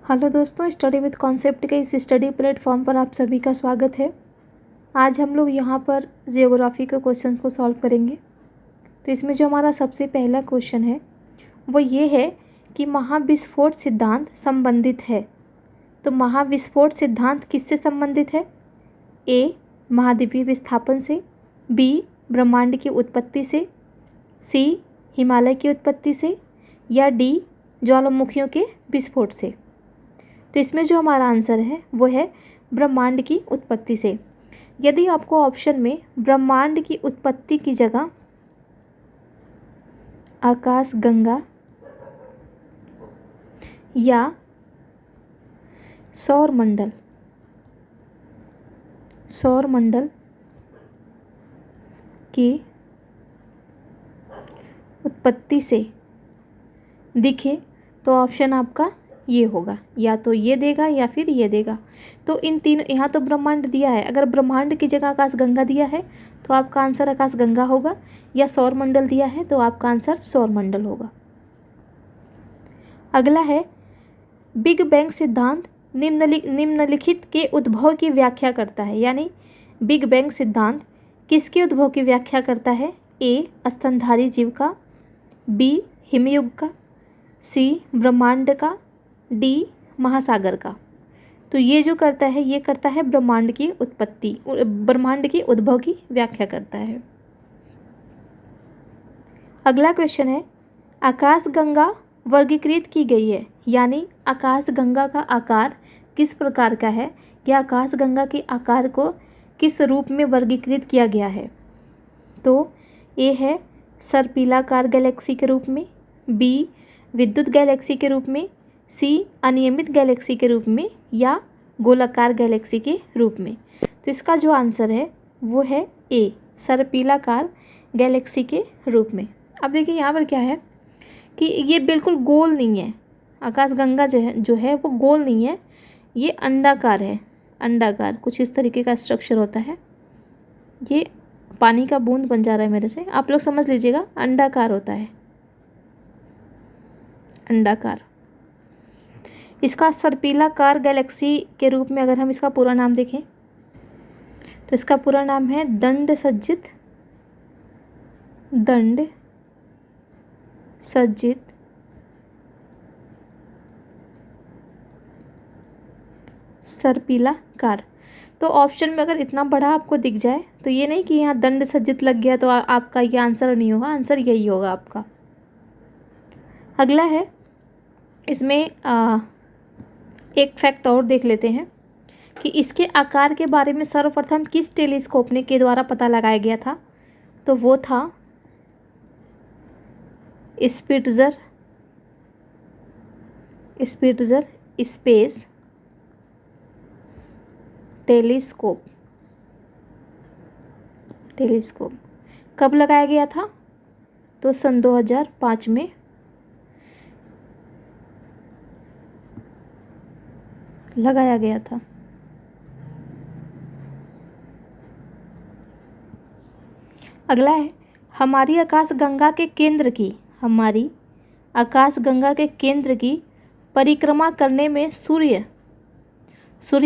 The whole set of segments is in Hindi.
हेलो दोस्तों, स्टडी विद कॉन्सेप्ट के इस स्टडी प्लेटफॉर्म पर आप सभी का स्वागत है। आज हम लोग यहाँ पर जियोग्राफी के क्वेश्चंस को सॉल्व करेंगे। तो इसमें जो हमारा सबसे पहला क्वेश्चन है वो ये है कि महाविस्फोट सिद्धांत संबंधित है। तो महाविस्फोट सिद्धांत किससे संबंधित है? ए, महाद्वीपीय विस्थापन से, बी, ब्रह्मांड की उत्पत्ति से, सी, हिमालय की उत्पत्ति से, या डी, ज्वालामुखियों के विस्फोट से। तो इसमें जो हमारा आंसर है वो है ब्रह्मांड की उत्पत्ति से। यदि आपको ऑप्शन में ब्रह्मांड की उत्पत्ति की जगह आकाशगंगा या सौरमंडल की उत्पत्ति से दिखे तो ऑप्शन आपका ये होगा, या तो ये देगा या फिर ये देगा। तो इन तीनों, यहाँ तो ब्रह्मांड दिया है, अगर ब्रह्मांड की जगह आकाशगंगा दिया है तो आपका आंसर आकाशगंगा होगा, या सौरमंडल दिया है तो आपका आंसर सौरमंडल होगा। अगला है, बिग बैंग सिद्धांत निम्नलिखित के उद्भव की व्याख्या करता है। यानी बिग बैंग सिद्धांत किसके उद्भव की व्याख्या करता है? ए, स्तनधारी जीव का, बी, हिमयुग का, सी, ब्रह्मांड का, डी, महासागर का। तो ये जो करता है ये करता है ब्रह्मांड की उद्भव की व्याख्या करता है। अगला क्वेश्चन है, आकाशगंगा वर्गीकृत की गई है। यानी आकाशगंगा का आकार किस प्रकार का है, या आकाशगंगा के आकार को किस रूप में वर्गीकृत किया गया है? तो ए है सर्पिलाकार गैलेक्सी के रूप में, बी, विद्युत गैलेक्सी के रूप में, सी, अनियमित गैलेक्सी के रूप में, या गोलाकार गैलेक्सी के रूप में। तो इसका जो आंसर है वो है ए, सर्पिलाकार गैलेक्सी के रूप में। अब देखिए यहाँ पर क्या है कि ये बिल्कुल गोल नहीं है। आकाशगंगा जो है वो गोल नहीं है, ये अंडाकार है। अंडाकार कुछ इस तरीके का स्ट्रक्चर होता है। ये पानी का बूंद बन जा रहा है मेरे से, आप लोग समझ लीजिएगा, अंडाकार होता है, अंडाकार। इसका सर्पिलाकार गैलेक्सी के रूप में अगर हम इसका पूरा नाम देखें तो इसका पूरा नाम है दंड सज्जित सर्पिलाकार। तो ऑप्शन में अगर इतना बड़ा आपको दिख जाए तो ये नहीं कि यहाँ दंड सज्जित लग गया तो आपका ये आंसर नहीं होगा, आंसर यही होगा आपका। अगला है, इसमें एक फैक्ट और देख लेते हैं कि इसके आकार के बारे में सर्वप्रथम किस टेलीस्कोप ने के द्वारा पता लगाया गया था? तो वो था स्पिट्ज़र स्पेस टेलीस्कोप। कब लगाया गया था? तो सन 2005 में लगाया गया था। अगला है, हमारी आकाशगंगा के केंद्र की परिक्रमा करने में सूर्य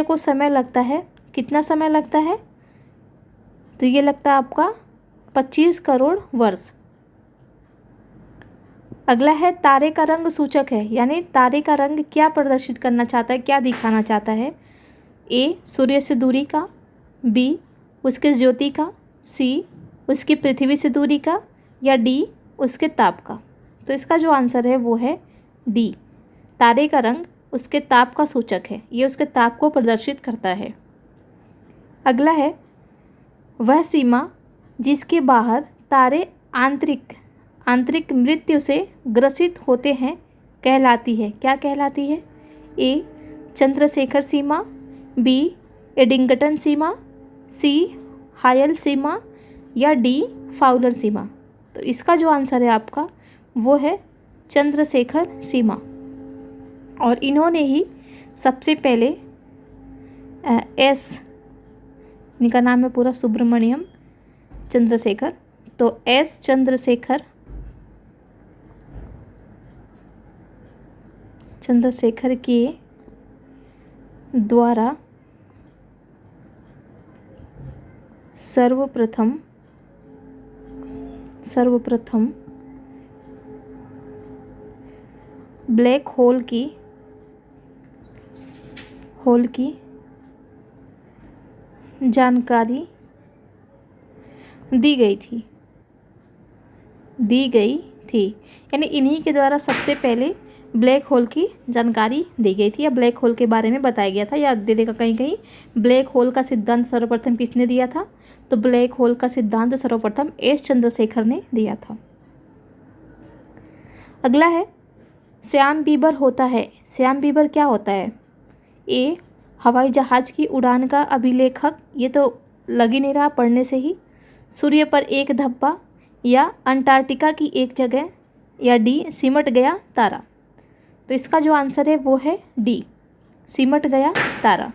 को समय लगता है। कितना समय लगता है? तो ये लगता है आपका 25 करोड़ वर्ष। अगला है, तारे का रंग सूचक है। यानी तारे का रंग क्या प्रदर्शित करना चाहता है, क्या दिखाना चाहता है? ए, सूर्य से दूरी का, बी, उसके ज्योति का, सी, उसकी पृथ्वी से दूरी का, या डी, उसके ताप का। तो इसका जो आंसर है वो है डी, तारे का रंग उसके ताप का सूचक है, ये उसके ताप को प्रदर्शित करता है। अगला है, वह सीमा जिसके बाहर तारे आंतरिक मृत्यु से ग्रसित होते हैं कहलाती है। क्या कहलाती है? ए, चंद्रशेखर सीमा, बी, एडिंगटन सीमा, सी, हायल सीमा, या डी, फाउलर सीमा। तो इसका जो आंसर है आपका वो है चंद्रशेखर सीमा। और इन्होंने ही सबसे पहले इनका नाम है पूरा सुब्रमण्यम चंद्रशेखर। तो एस चंद्रशेखर चंद्रशेखर के द्वारा सर्वप्रथम ब्लैक होल की जानकारी दी गई थी। यानी इन्हीं के द्वारा सबसे पहले ब्लैक होल की जानकारी दी गई थी या ब्लैक होल के बारे में बताया गया था। या दे देगा कहीं कहीं ब्लैक होल का सिद्धांत सर्वप्रथम किसने दिया था, तो ब्लैक होल का सिद्धांत सर्वप्रथम एस चंद्रशेखर ने दिया था। अगला है श्याम बीबर होता है। श्याम बीबर क्या होता है? ए हवाई जहाज की उड़ान का अभिलेखक, ये तो लग ही नहीं रहा पढ़ने से ही। सूर्य पर एक धब्बा, या अंटार्कटिका की एक जगह, या डी सिमट गया तारा। तो इसका जो आंसर है वो है डी, सिमट गया तारा।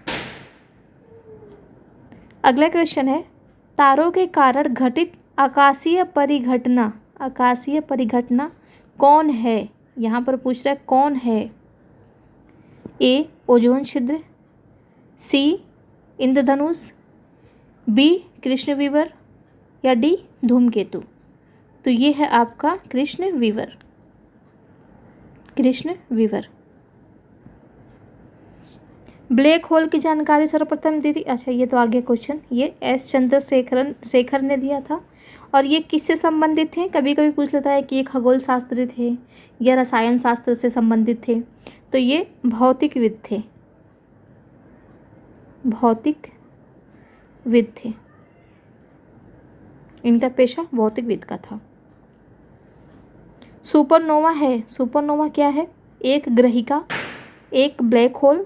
अगला क्वेश्चन है तारों के कारण घटित आकाशीय परिघटना कौन है? यहाँ पर पूछ रहा है कौन है। ए ओजोन छिद्र, सी इंद्रधनुष, बी कृष्ण विवर, या डी धूमकेतु। तो ये है आपका कृष्ण विवर। ब्लैक होल की जानकारी सर्वप्रथम दी थी, अच्छा ये तो आगे क्वेश्चन, ये एस चंद्रशेखर ने दिया था। और ये किससे संबंधित थे? कभी कभी पूछ लेता है कि ये खगोल शास्त्री थे या रसायन शास्त्र से संबंधित थे। तो ये भौतिकविद थे, इनका पेशा भौतिकविद का था। सुपरनोवा क्या है? एक ग्रहिका, एक ब्लैक होल,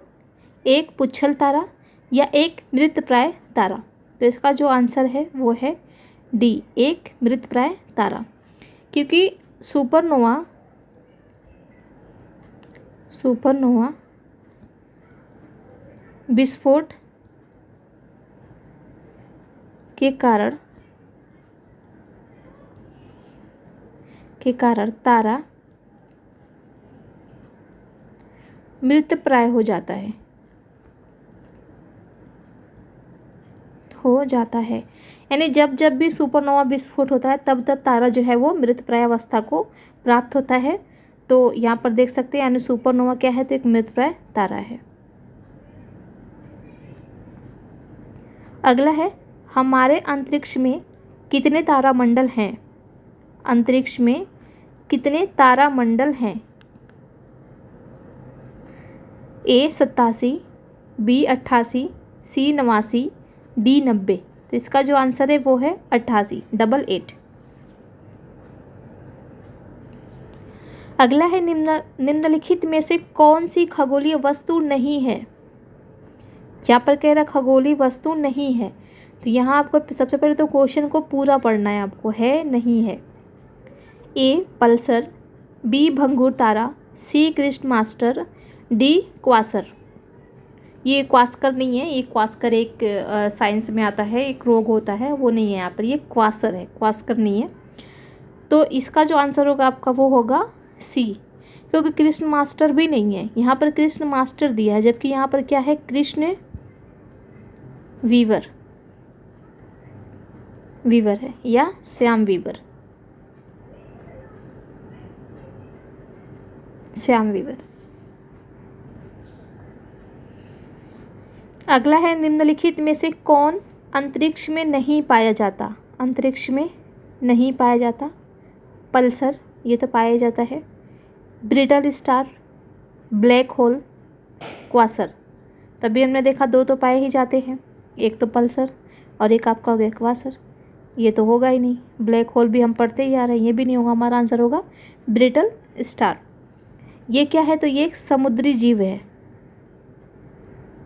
एक पुच्छल तारा, या एक मृतप्राय तारा। तो इसका जो आंसर है वो है डी, एक मृतप्राय तारा। क्योंकि सुपरनोवा विस्फोट के कारण तारा मृतप्राय हो जाता है। यानी जब भी सुपरनोवा विस्फोट होता है तब तारा जो है वो मृतप्राय अवस्था को प्राप्त होता है। तो यहाँ पर देख सकते हैं यानी सुपरनोवा क्या है, तो एक मृतप्राय तारा है। अगला है हमारे अंतरिक्ष में कितने तारामंडल हैं? अंतरिक्ष में कितने तारामंडल हैं? ए 87, बी 88, सी 89, डी 90। तो इसका जो आंसर है वो है 88, 88। अगला है निम्नलिखित में से कौन सी खगोलीय वस्तु नहीं है? यहाँ पर कह रहा खगोलीय वस्तु नहीं है। तो यहाँ आपको सबसे पहले तो क्वेश्चन को पूरा पढ़ना है आपको, है नहीं है। ए पल्सर, बी भंगुर तारा, सी कृष्ण मास्टर, डी क्वासर। ये क्वास्कर नहीं है, ये क्वास्कर एक साइंस में आता है, एक रोग होता है, वो नहीं है यहाँ पर, ये क्वासर है, क्वास्कर नहीं है। तो इसका जो आंसर होगा आपका वो होगा सी, क्योंकि कृष्ण मास्टर भी नहीं है। यहाँ पर कृष्ण मास्टर दिया है, जबकि यहाँ पर क्या है, कृष्ण वीवर है, या श्याम वीवर। अगला है निम्नलिखित में से कौन अंतरिक्ष में नहीं पाया जाता? अंतरिक्ष में नहीं पाया जाता। पल्सर, ये तो पाया जाता है। Brittle star, black hole, Quasar. तभी हमने देखा दो तो पाए ही जाते हैं, एक तो पल्सर और एक आपका हो गया क्वासर। ये तो होगा ही नहीं, ब्लैक होल भी हम पढ़ते ही आ रहे हैं, ये भी नहीं होगा। हमारा आंसर होगा ब्रिटल स्टार। ये क्या है, तो ये एक समुद्री जीव है,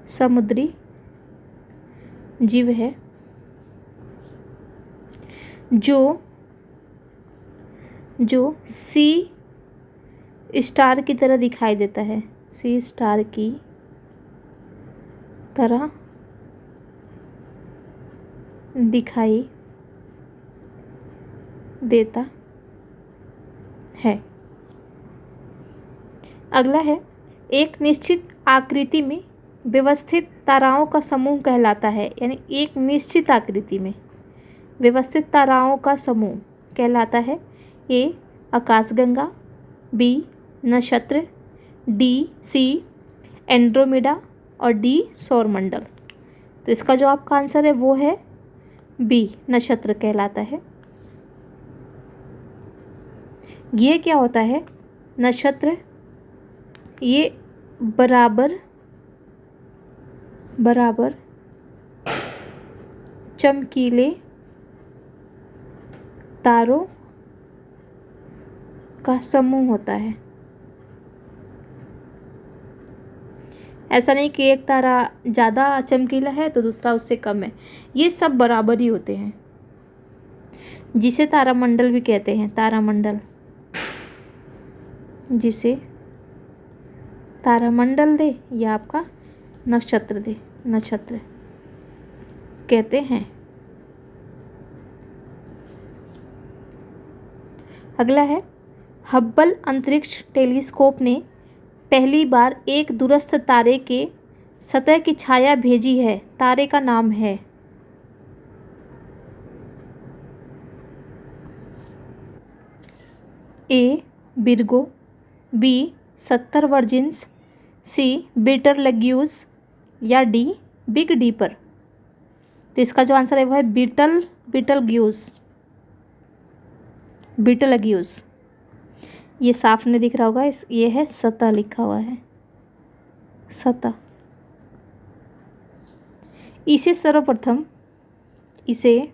समुद्री जीव है जो सी स्टार की तरह दिखाई देता है, सी स्टार की तरह दिखाई देता है। अगला है एक निश्चित आकृति में व्यवस्थित ताराओं का समूह कहलाता है, यानी एक निश्चित आकृति में व्यवस्थित ताराओं का समूह कहलाता है? ए आकाशगंगा, बी नक्षत्र, डी सी एंड्रोमेडा और डी सौरमंडल। तो इसका जो आपका आंसर है वो है बी नक्षत्र कहलाता है। ये क्या होता है? नक्षत्र ये बराबर चमकीले तारों का समूह होता है। ऐसा नहीं कि एक तारा ज़्यादा चमकीला है तो दूसरा उससे कम है, ये सब बराबर ही होते हैं, जिसे तारामंडल भी कहते हैं। तारामंडल, जिसे तारामंडल दे या आपका नक्षत्र दे, नक्षत्र कहते हैं। अगला है, हब्बल अंतरिक्ष टेलीस्कोप ने पहली बार एक दूरस्थ तारे के सतह की छाया भेजी है। तारे का नाम है? ए विर्गो, बी 70 वर्जिन्स, सी बीटलगेयूस या डी बिग डीपर। तो इसका जो आंसर है वो है बीटलगेयूस। ये साफ नहीं दिख रहा होगा, ये है सतह लिखा हुआ है, सतह। इसे सर्वप्रथम, इसे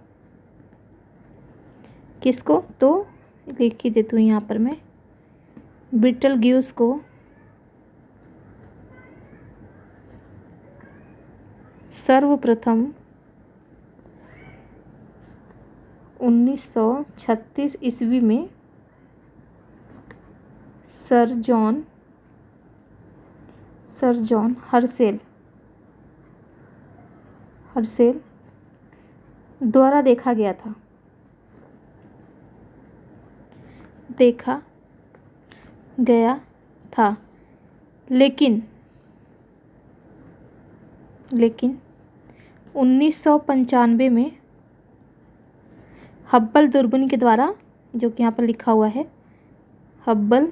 किसको तो लिख ही देती हूँ यहाँ पर मैं, बीटलगेयूस को सर्वप्रथम 1936 ईस्वी में सर जॉन हर्सेल द्वारा देखा गया था, लेकिन 1995 में हब्बल दूरबीन के द्वारा, जो कि यहाँ पर लिखा हुआ है, हब्बल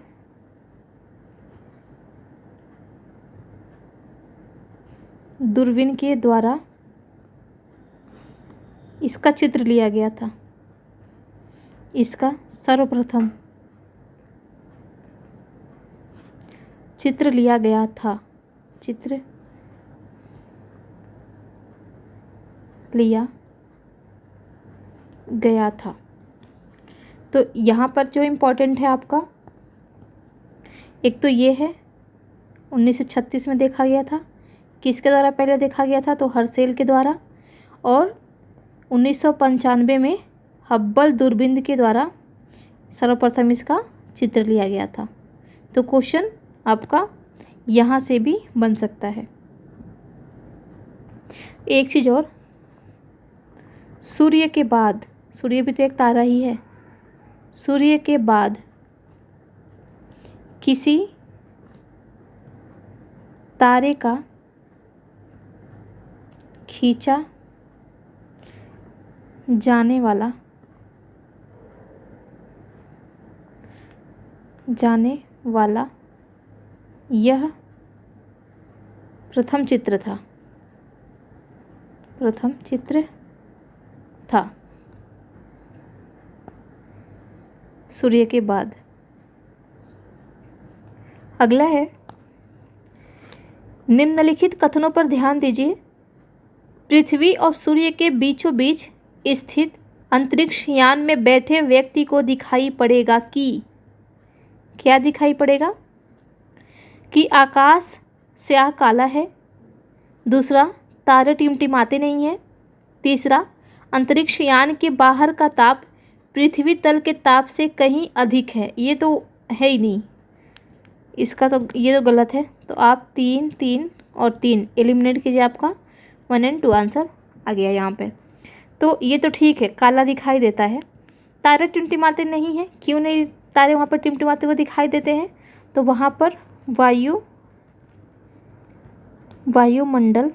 दूरबीन के द्वारा इसका चित्र लिया गया था। इसका सर्वप्रथम चित्र लिया गया था, चित्र लिया गया था। तो यहाँ पर जो इम्पोर्टेंट है आपका, एक तो ये है 1936 में देखा गया था, किसके द्वारा पहले देखा गया था तो हर्सेल के द्वारा, और 1995 में हब्बल दूरबीन के द्वारा सर्वप्रथम इसका चित्र लिया गया था। तो क्वेश्चन आपका यहाँ से भी बन सकता है। एक चीज़ और, सूर्य के बाद, सूर्य भी तो एक तारा ही है, सूर्य के बाद किसी तारे का खींचा जाने वाला यह प्रथम चित्र था सूर्य के बाद। अगला है, निम्नलिखित कथनों पर ध्यान दीजिए। पृथ्वी और सूर्य के बीचों बीच स्थित अंतरिक्ष यान में बैठे व्यक्ति को दिखाई पड़ेगा कि, क्या दिखाई पड़ेगा? कि आकाश स्याह काला है। दूसरा, तारे टिमटिमाते नहीं हैं। तीसरा, अंतरिक्ष यान के बाहर का ताप पृथ्वी तल के ताप से कहीं अधिक है। ये तो है ही नहीं, इसका तो ये तो गलत है। तो आप 3, 3 और 3 एलिमिनेट कीजिए, आपका 1 और 2 आंसर आ गया यहाँ पे। तो ये तो ठीक है, काला दिखाई देता है। तारे टिमटिमाते नहीं हैं, क्यों नहीं तारे वहाँ पर टिमटिमाते हुए दिखाई देते हैं? तो वहाँ पर वायुमंडल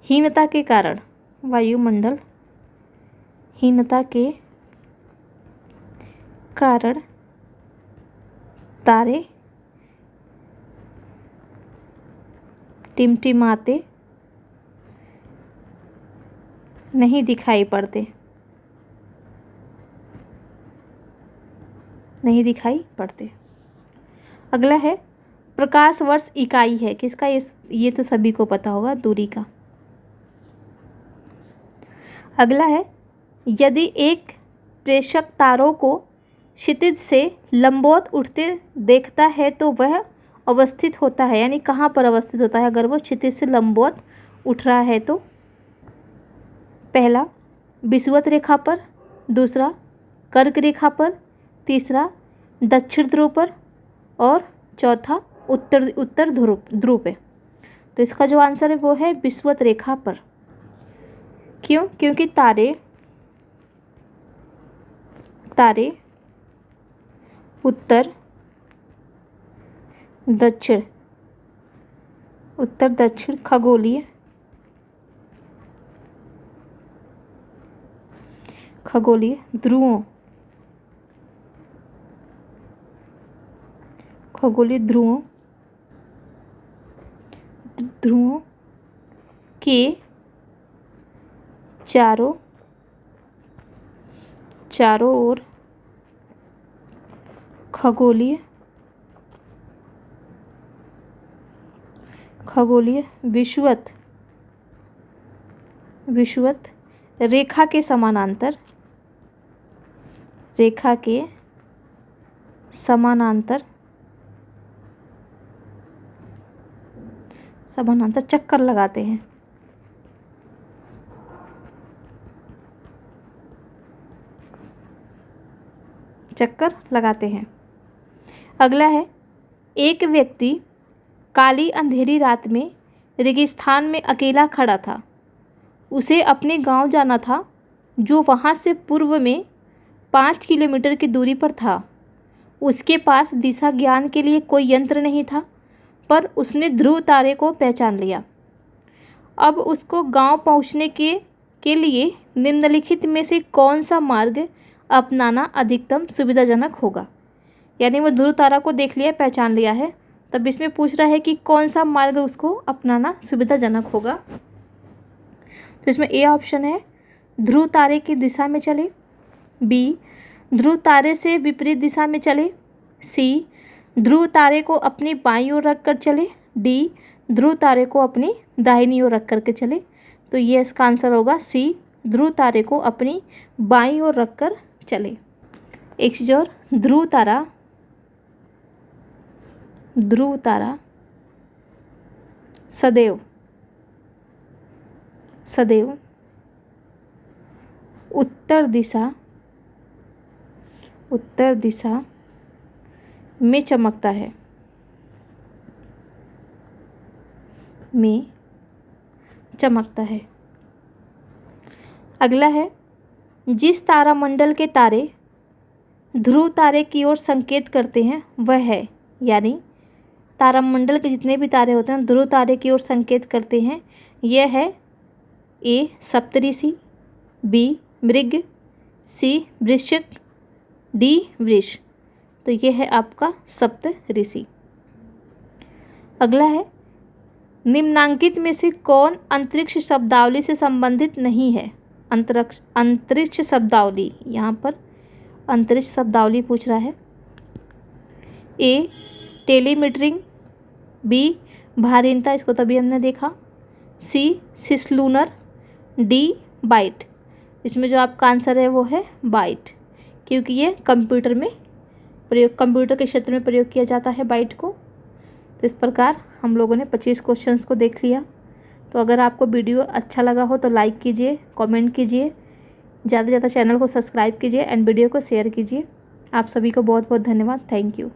हीनता के कारण, वायुमंडल हीनता के कारण तारे टिमटिमाते नहीं दिखाई पड़ते, नहीं दिखाई पड़ते। अगला है प्रकाश वर्ष इकाई है किसका, ये तो सभी को पता होगा, दूरी का। अगला है यदि एक प्रेषक तारों को क्षितिज से लंबवत उठते देखता है तो वह अवस्थित होता है, यानी कहाँ पर अवस्थित होता है अगर वो क्षितिज से लंबवत उठ रहा है तो। पहला विषुवत रेखा पर, दूसरा कर्क रेखा पर, तीसरा दक्षिण ध्रुव पर और चौथा उत्तर ध्रुव पे। तो इसका जो आंसर है वो है विषुवत रेखा पर। क्यों? क्योंकि तारे उत्तर दक्षिण खगोलीय ध्रुवों के चारों ओर खगोलीय विषुवत रेखा के समानांतर चक्कर लगाते हैं। अगला है एक व्यक्ति काली अंधेरी रात में रेगिस्तान में अकेला खड़ा था। उसे अपने गांव जाना था जो वहां से पूर्व में 5 किलोमीटर की दूरी पर था। उसके पास दिशा ज्ञान के लिए कोई यंत्र नहीं था, पर उसने ध्रुव तारे को पहचान लिया। अब उसको गांव पहुंचने के लिए निम्नलिखित में से कौन सा मार्ग अपनाना अधिकतम सुविधाजनक होगा। यानी वो ध्रुव तारा को देख लिया, पहचान लिया है, तब इसमें पूछ रहा है कि कौन सा मार्ग उसको अपनाना सुविधाजनक होगा। तो इसमें ए ऑप्शन है ध्रुव तारे की दिशा में चले, बी ध्रुव तारे से विपरीत दिशा में चले, सी ध्रुव तारे को अपनी बाईं ओर रख कर चले, डी ध्रुव तारे को अपनी दाहिनी ओर रख करके चले। तो ये इसका आंसर होगा सी, ध्रुव तारे को अपनी बाईं ओर रख कर चले। एक चीज और, ध्रुव तारा सदैव उत्तर दिशा में चमकता है। अगला है जिस तारामंडल के तारे ध्रुव तारे की ओर संकेत करते हैं वह है, यानी तारामंडल के जितने भी तारे होते हैं ध्रुव तारे की ओर संकेत करते हैं। यह है ए सप्तऋषि, बी मृग, सी वृश्चिक, डी वृष। तो यह है आपका सप्तऋषि। अगला है निम्नांकित में से कौन अंतरिक्ष शब्दावली से संबंधित नहीं है। अंतरिक्ष शब्दावली, यहाँ पर अंतरिक्ष शब्दावली पूछ रहा है। ए टेलीमीटरिंग, बी भारिनता, इसको तभी हमने देखा, सी सिसलूनर, डी बाइट। इसमें जो आपका आंसर है वो है बाइट, क्योंकि ये कंप्यूटर के क्षेत्र में प्रयोग किया जाता है बाइट को। तो इस प्रकार हम लोगों ने 25 क्वेश्चंस को देख लिया। तो अगर आपको वीडियो अच्छा लगा हो तो लाइक कीजिए, कमेंट कीजिए, ज़्यादा से ज़्यादा चैनल को सब्सक्राइब कीजिए एंड वीडियो को शेयर कीजिए। आप सभी को बहुत बहुत धन्यवाद। Thank you.